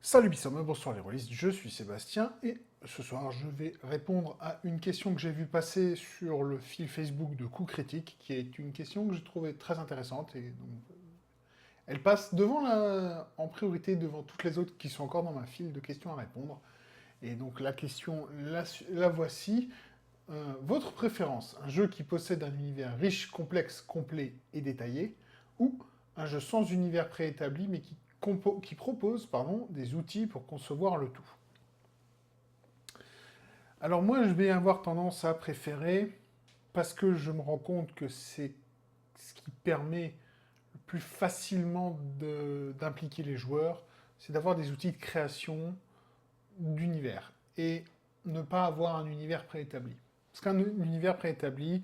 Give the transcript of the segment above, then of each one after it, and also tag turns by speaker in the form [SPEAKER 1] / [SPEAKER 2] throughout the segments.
[SPEAKER 1] Salut Bissome, bonsoir les rôlistes, je suis Sébastien et ce soir je vais répondre à une question que j'ai vue passer sur le fil Facebook de Coup Critique, qui est une question que j'ai trouvée très intéressante et donc elle passe en priorité devant toutes les autres qui sont encore dans ma file de questions à répondre. Et donc la question, la voici. Votre préférence, un jeu qui possède un univers riche, complexe, complet et détaillé, ou un jeu sans univers préétabli mais qui propose des outils pour concevoir le tout? Alors moi, je vais avoir tendance à préférer, parce que je me rends compte que c'est ce qui permet le plus facilement d'impliquer les joueurs, c'est d'avoir des outils de création d'univers, et ne pas avoir un univers préétabli. Parce qu'un univers préétabli,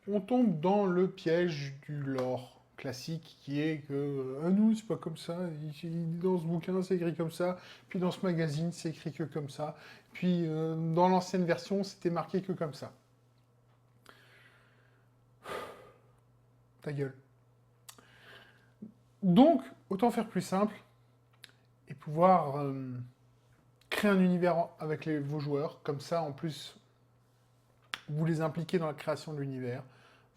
[SPEAKER 1] on tombe dans le piège du lore classique qui est que ah nous c'est pas comme ça, dans ce bouquin c'est écrit comme ça, puis dans ce magazine c'est écrit que comme ça, puis dans l'ancienne version c'était marqué que comme ça. Ta gueule. Donc autant faire plus simple et pouvoir créer un univers avec vos joueurs, comme ça en plus vous les impliquez dans la création de l'univers,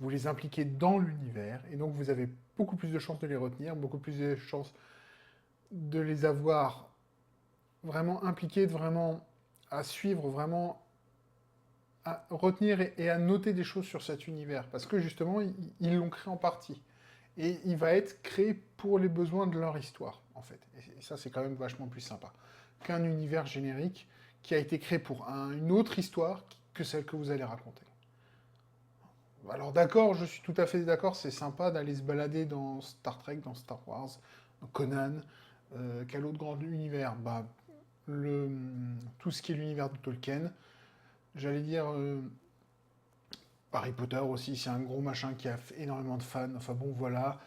[SPEAKER 1] vous les impliquez dans l'univers, et donc vous avez beaucoup plus de chances de les retenir, beaucoup plus de chances de les avoir vraiment impliqués, vraiment à suivre, vraiment à retenir et à noter des choses sur cet univers, parce que justement, ils l'ont créé en partie. Et il va être créé pour les besoins de leur histoire, en fait. Et ça, c'est quand même vachement plus sympa qu'un univers générique qui a été créé pour une autre histoire que celle que vous allez raconter. Alors d'accord, je suis tout à fait d'accord, c'est sympa d'aller se balader dans Star Trek, dans Star Wars, dans Conan, quel autre grand univers? Bah, tout ce qui est l'univers de Tolkien. J'allais dire Harry Potter aussi, c'est un gros machin qui a énormément de fans. Enfin bon, voilà.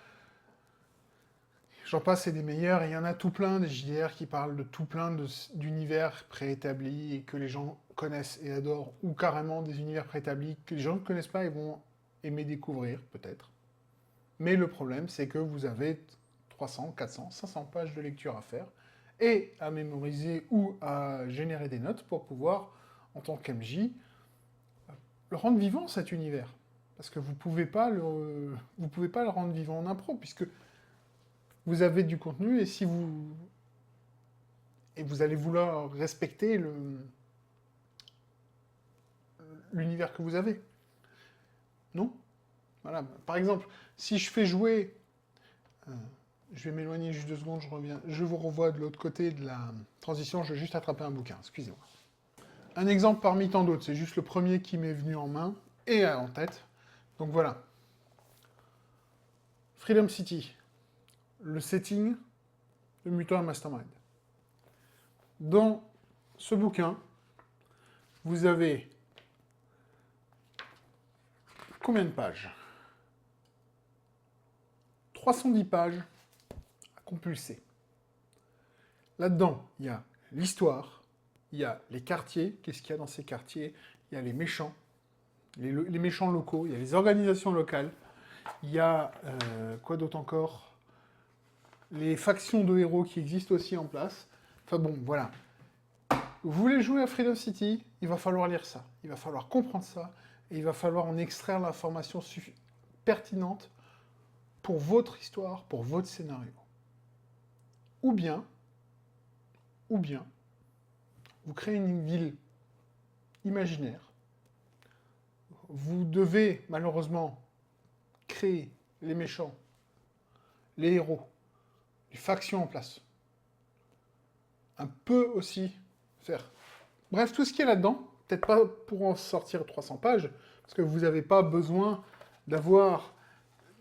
[SPEAKER 1] J'en passe, c'est des meilleurs. Et il y en a tout plein des JDR qui parlent de tout plein d'univers préétablis et que les gens connaissent et adorent, ou carrément des univers préétablis que les gens ne connaissent pas et vont aimer découvrir, peut-être. Mais le problème, c'est que vous avez 300, 400, 500 pages de lecture à faire et à mémoriser ou à générer des notes pour pouvoir, en tant qu'MJ, le rendre vivant, cet univers. Parce que vous pouvez pas le rendre vivant en impro, puisque vous avez du contenu, et vous allez vouloir respecter l'univers que vous avez. Non? Voilà. Par exemple, si je fais jouer... je vais m'éloigner juste 2 secondes, je reviens. Je vous revois de l'autre côté de la transition, je vais juste attraper un bouquin, excusez-moi. Un exemple parmi tant d'autres, c'est juste le premier qui m'est venu en main et en tête. Donc voilà. Freedom City. Le setting de Mutant Mastermind. Dans ce bouquin, vous avez combien de pages? 310 pages à compulser. Là-dedans, il y a l'histoire, il y a les quartiers, qu'est-ce qu'il y a dans ces quartiers, il y a les méchants, les méchants locaux, il y a les organisations locales, il y a, quoi d'autre encore? Les factions de héros qui existent aussi en place. Enfin bon, voilà. Vous voulez jouer à Freedom City, il va falloir lire ça, il va falloir comprendre ça, et il va falloir en extraire l'information pertinente pour votre histoire, pour votre scénario. Ou bien, vous créez une ville imaginaire. Vous devez, malheureusement, créer les méchants, les héros, les factions en place. Un peu aussi faire. Bref, tout ce qui est là-dedans, peut-être pas pour en sortir 300 pages, parce que vous n'avez pas besoin d'avoir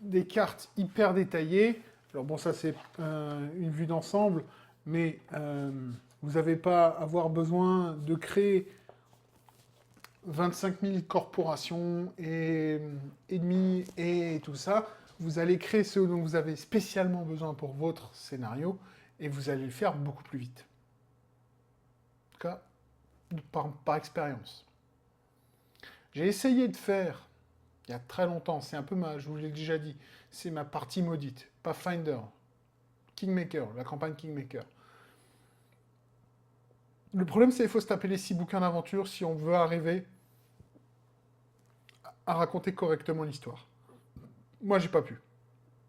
[SPEAKER 1] des cartes hyper détaillées. Alors bon, ça c'est une vue d'ensemble, mais vous n'avez pas à avoir besoin de créer 25 000 corporations et ennemis et tout ça. Vous allez créer ce dont vous avez spécialement besoin pour votre scénario, et vous allez le faire beaucoup plus vite. En tout cas, par expérience. J'ai essayé de faire, il y a très longtemps, c'est un peu je vous l'ai déjà dit, c'est ma partie maudite, Pathfinder, Kingmaker, la campagne Kingmaker. Le problème, c'est qu'il faut se taper les 6 bouquins d'aventure si on veut arriver à raconter correctement l'histoire. Moi, j'ai pas pu.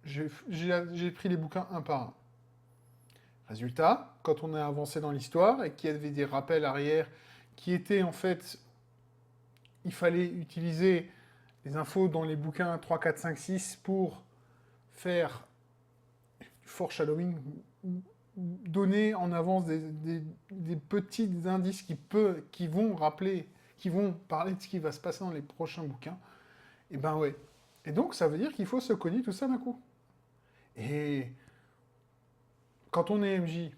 [SPEAKER 1] J'ai pris les bouquins un par un. Résultat, quand on a avancé dans l'histoire et qu'il y avait des rappels arrière qui étaient en fait, il fallait utiliser les infos dans les bouquins 3, 4, 5, 6 pour faire du foreshadowing, donner en avance des petits indices qui vont rappeler, qui vont parler de ce qui va se passer dans les prochains bouquins. Et ben ouais. Et donc ça veut dire qu'il faut se cogner tout ça d'un coup. Et quand on est MJ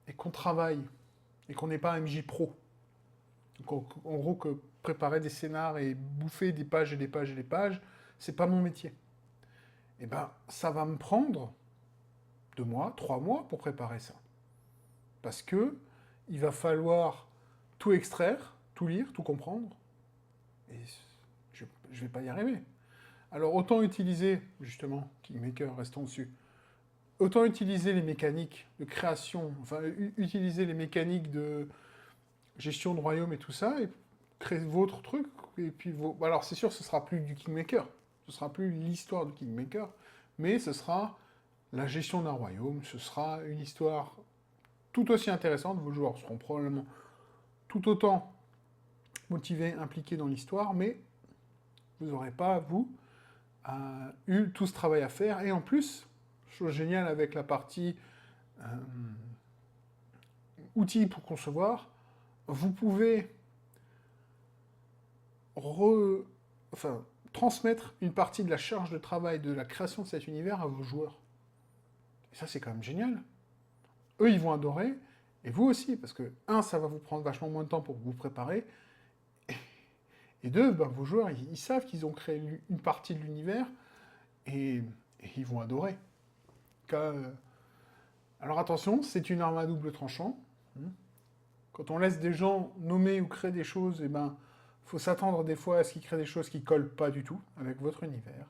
[SPEAKER 1] et qu'on travaille et qu'on n'est pas MJ pro, donc en gros que préparer des scénars et bouffer des pages et des pages et des pages, c'est pas mon métier. Et ben ça va me prendre 2 mois, 3 mois pour préparer ça. Parce que il va falloir tout extraire, tout lire, tout comprendre. Et je vais pas y arriver. Alors autant utiliser, justement, Kingmaker, restons dessus, autant utiliser les mécaniques de création, enfin utiliser les mécaniques de gestion de royaume et tout ça, et créer votre truc, et puis alors c'est sûr, ce sera plus du Kingmaker, ce sera plus l'histoire du Kingmaker, mais ce sera la gestion d'un royaume, ce sera une histoire tout aussi intéressante, vos joueurs seront probablement tout autant motivés, impliqués dans l'histoire, mais vous n'aurez pas, vous, eu tout ce travail à faire, et en plus, chose géniale avec la partie outils pour concevoir, vous pouvez transmettre une partie de la charge de travail de la création de cet univers à vos joueurs. Et ça, c'est quand même génial. Eux, ils vont adorer, et vous aussi, parce que, un, ça va vous prendre vachement moins de temps pour vous préparer, et deux, ben, vos joueurs, ils savent qu'ils ont créé une partie de l'univers, et ils vont adorer. Alors attention, c'est une arme à double tranchant. Quand on laisse des gens nommer ou créer des choses, eh ben, faut s'attendre des fois à ce qu'ils créent des choses qui collent pas du tout avec votre univers,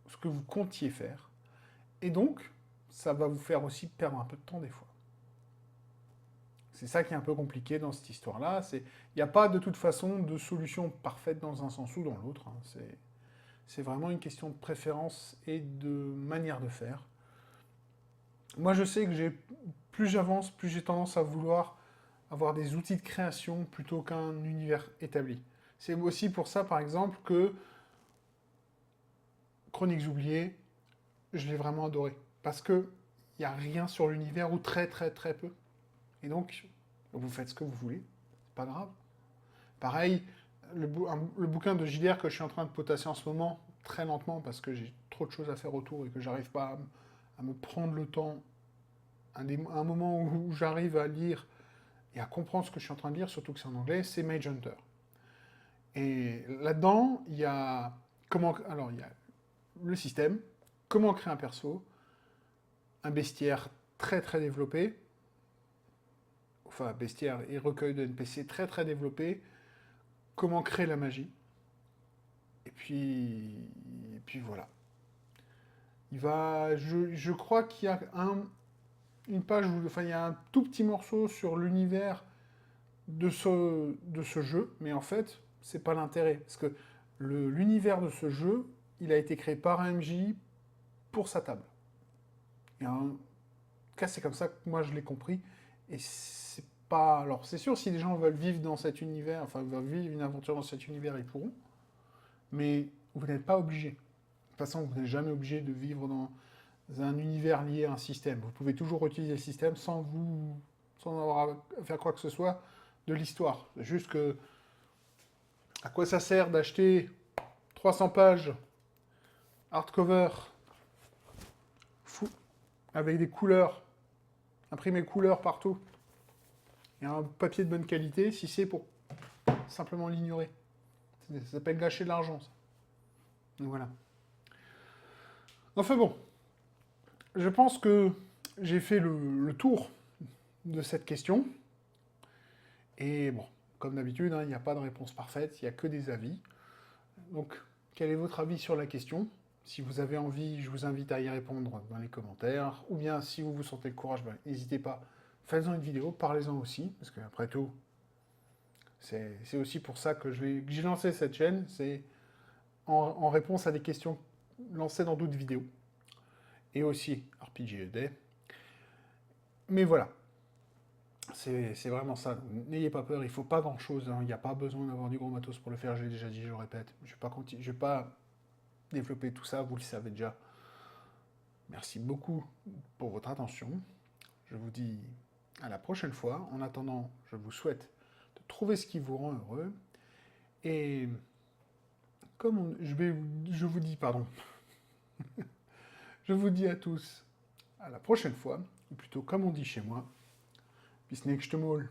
[SPEAKER 1] ce que vous comptiez faire. Et donc, ça va vous faire aussi perdre un peu de temps des fois. C'est ça qui est un peu compliqué dans cette histoire-là. Il n'y a pas de toute façon de solution parfaite dans un sens ou dans l'autre. C'est vraiment une question de préférence et de manière de faire. Moi, je sais que plus j'avance, plus j'ai tendance à vouloir avoir des outils de création plutôt qu'un univers établi. C'est aussi pour ça, par exemple, que Chroniques oubliées, je l'ai vraiment adoré. Parce qu'il n'y a rien sur l'univers, ou très très très peu. Et donc, vous faites ce que vous voulez, c'est pas grave. Pareil, le bouquin de JDR que je suis en train de potasser en ce moment, très lentement, parce que j'ai trop de choses à faire autour et que j'arrive pas à me prendre le temps, un moment où j'arrive à lire et à comprendre ce que je suis en train de lire, surtout que c'est en anglais, c'est Mage Hunter. Et là-dedans, il y a le système, comment créer un perso, un bestiaire très très développé, enfin bestiaire et recueil de NPC très très développé, comment créer la magie, et puis voilà. Je crois qu'il y a une page, enfin il y a un tout petit morceau sur l'univers de ce jeu, mais en fait, c'est pas l'intérêt, parce que l'univers de ce jeu, il a été créé par un MJ pour sa table. Et en tout cas, c'est comme ça que moi je l'ai compris, et c'est pas... Alors c'est sûr, si les gens veulent vivre dans cet univers, enfin veulent vivre une aventure dans cet univers, ils pourront, mais vous n'êtes pas obligé. De toute façon, vous n'êtes jamais obligé de vivre dans un univers lié à un système. Vous pouvez toujours utiliser le système sans avoir à faire quoi que ce soit de l'histoire. C'est juste que, à quoi ça sert d'acheter 300 pages hardcover fou, avec des couleurs, imprimer couleurs partout, et un papier de bonne qualité, si c'est pour simplement l'ignorer. Ça s'appelle gâcher de l'argent, ça. Donc voilà. Enfin bon, je pense que j'ai fait le tour de cette question. Et bon, comme d'habitude, il n'y a pas de réponse parfaite, il n'y a que des avis. Donc, quel est votre avis sur la question? Si vous avez envie, je vous invite à y répondre dans les commentaires. Ou bien, si vous vous sentez le courage, n'hésitez pas, faites-en une vidéo, parlez-en aussi, parce qu'après tout, c'est aussi pour ça que j'ai lancé cette chaîne, c'est en réponse à des questions lancées dans d'autres vidéos, et aussi RPGED. Mais voilà, c'est vraiment ça. N'ayez pas peur, il ne faut pas grand-chose, hein. Il n'y a pas besoin d'avoir du gros matos pour le faire, je l'ai déjà dit, je le répète. Je ne vais pas développer tout ça, vous le savez déjà. Merci beaucoup pour votre attention. Je vous dis à la prochaine fois. En attendant, je vous souhaite de trouver ce qui vous rend heureux. Et je vous dis, pardon, je vous dis à tous à la prochaine fois, ou plutôt comme on dit chez moi, bis nächste Mal.